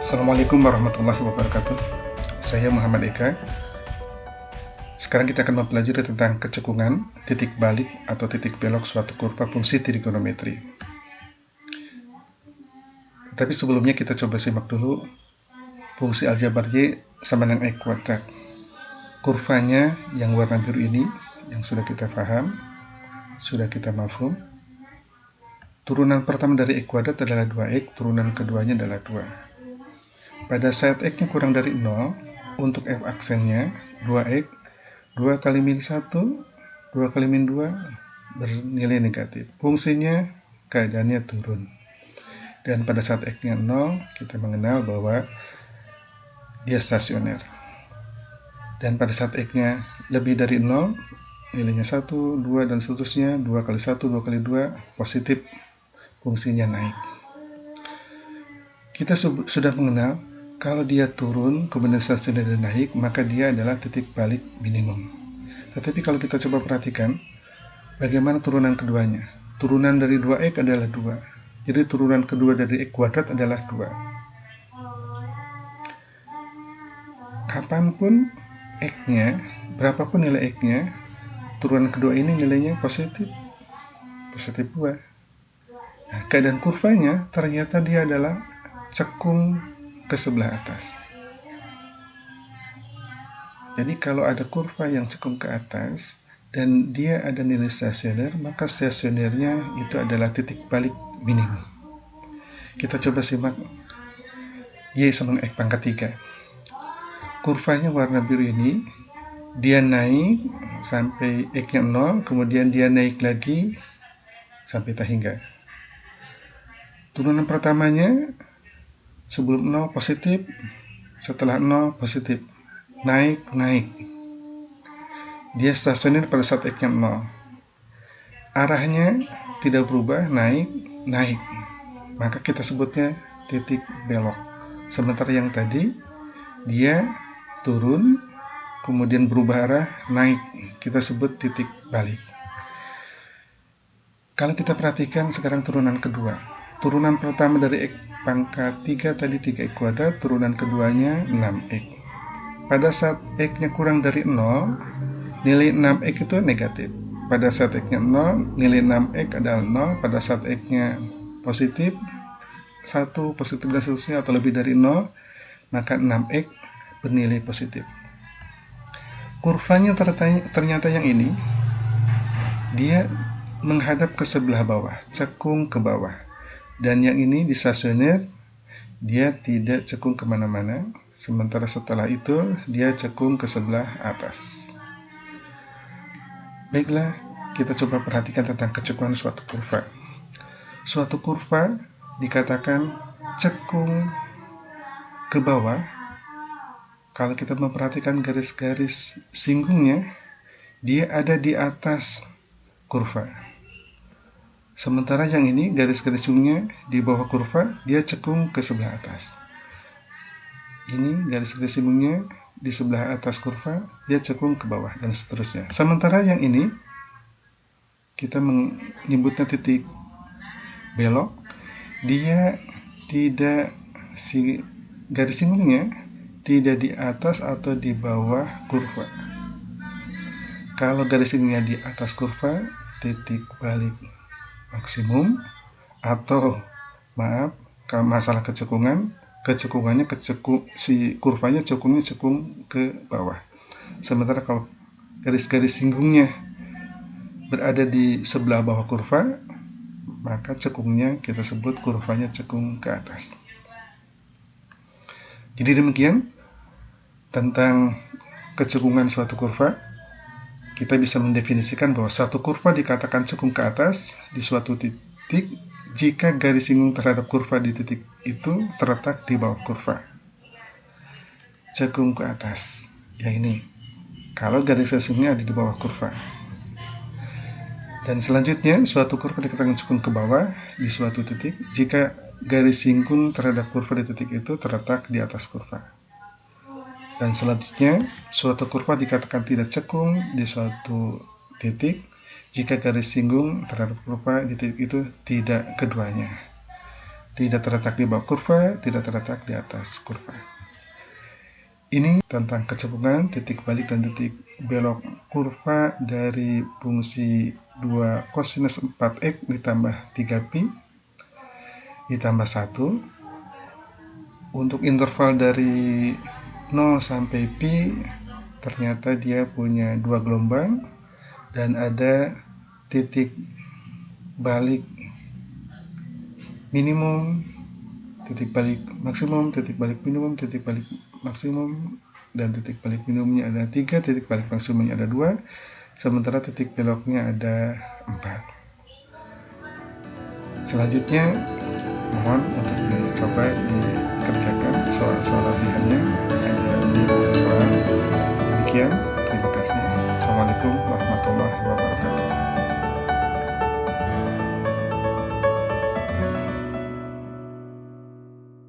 Assalamualaikum warahmatullahi wabarakatuh. Saya Muhammad Eka. Sekarang kita akan mempelajari tentang kecekungan, titik balik atau titik belok suatu kurva fungsi trigonometri. Tapi sebelumnya kita coba simak dulu fungsi aljabar Y sama dengan X kuadrat. Kurvanya yang warna biru ini yang sudah kita paham, sudah kita mafhum. Turunan pertama dari X kuadrat adalah 2X, turunan keduanya adalah 2. Pada saat X-nya kurang dari 0, untuk F aksennya 2X, 2 kali min 1, 2 kali min 2 bernilai negatif. Fungsinya keadaannya turun. Dan pada saat X-nya 0, kita mengenal bahwa dia stasioner. Dan pada saat X-nya lebih dari 0, nilainya 1, 2, dan seterusnya, 2 kali 1, 2 kali 2, positif, fungsinya naik. Kita sudah mengenal kalau dia turun, kemudian stasioner dan naik, maka dia adalah titik balik minimum. Tetapi kalau kita coba perhatikan, bagaimana turunan keduanya? Turunan dari 2X adalah 2. Jadi turunan kedua dari X kuadrat adalah 2. Kapanpun X-nya, berapapun nilai X-nya, turunan kedua ini nilainya positif 2. Nah, keadaan kurvanya ternyata dia adalah cekung ke sebelah atas. Jadi kalau ada kurva yang cekung ke atas dan dia ada nilai stasioner, maka stasionernya itu adalah titik balik minimum. Kita coba simak Y sama X pangkat 3. Kurvanya warna biru ini, dia naik sampai X-nya 0, kemudian dia naik lagi sampai tak hingga. Turunan pertamanya sebelum 0 positif, setelah 0 positif, naik. Dia stasioner pada saat X-nya 0. Arahnya tidak berubah, naik. Maka kita sebutnya titik belok. Sementara yang tadi, dia turun, kemudian berubah arah, naik. Kita sebut titik balik. Kalau kita perhatikan sekarang turunan kedua. Turunan pertama dari X pangkat 3 tadi 3X kuadrat, turunan keduanya 6X. Pada saat X-nya kurang dari 0, nilai 6X itu negatif. Pada saat X-nya 0, nilai 6X adalah 0. Pada saat X-nya positif, 1, positif dan seterusnya atau lebih dari 0, maka 6X bernilai positif. Kurvanya ternyata yang ini, dia menghadap ke sebelah bawah, cekung ke bawah. Dan yang ini di stasioner, dia tidak cekung kemana-mana, sementara setelah itu dia cekung ke sebelah atas. Baiklah, kita coba perhatikan tentang kecekungan suatu kurva. Suatu kurva dikatakan cekung ke bawah kalau kita memperhatikan garis-garis singgungnya, dia ada di atas kurva. Sementara yang ini, garis-garis singgungnya di bawah kurva, dia cekung ke sebelah atas. Ini garis-garis singgungnya di sebelah atas kurva, dia cekung ke bawah, dan seterusnya. Sementara yang ini, kita menyebutnya titik belok, dia tidak, garis singgungnya tidak di atas atau di bawah kurva. Kalau garis singgungnya di atas kurva, titik balik maksimum, atau kalau masalah kecekungannya si kurvanya cekung ke bawah. Sementara kalau garis-garis singgungnya berada di sebelah bawah kurva, maka cekungnya kita sebut kurvanya cekung ke atas. Jadi demikian tentang kecekungan suatu kurva. Kita bisa mendefinisikan bahwa satu kurva dikatakan cekung ke atas di suatu titik jika garis singgung terhadap kurva di titik itu terletak di bawah kurva. Cekung ke atas, yang ini. Kalau garis singgungnya ada di bawah kurva. Dan selanjutnya, suatu kurva dikatakan cekung ke bawah di suatu titik jika garis singgung terhadap kurva di titik itu terletak di atas kurva. Dan selanjutnya, suatu kurva dikatakan tidak cekung di suatu titik jika garis singgung terhadap kurva di titik itu tidak keduanya. tidak terletak di bawah kurva, tidak terletak di atas kurva. Ini tentang kecebungan, titik balik dan titik belok kurva dari fungsi 2 kosinus 4x ditambah 3pi ditambah 1. Untuk interval dari 0 sampai pi, ternyata dia punya 2 gelombang dan ada titik balik minimum, titik balik maksimum, titik balik minimum, titik balik maksimum, dan titik balik minimumnya ada 3, titik balik maksimumnya ada 2, sementara titik beloknya ada 4. Selanjutnya mohon untuk dicoba dikerjakan soal-soal latihannya ada di soal. Demikian, terima kasih. Assalamualaikum warahmatullahi wabarakatuh.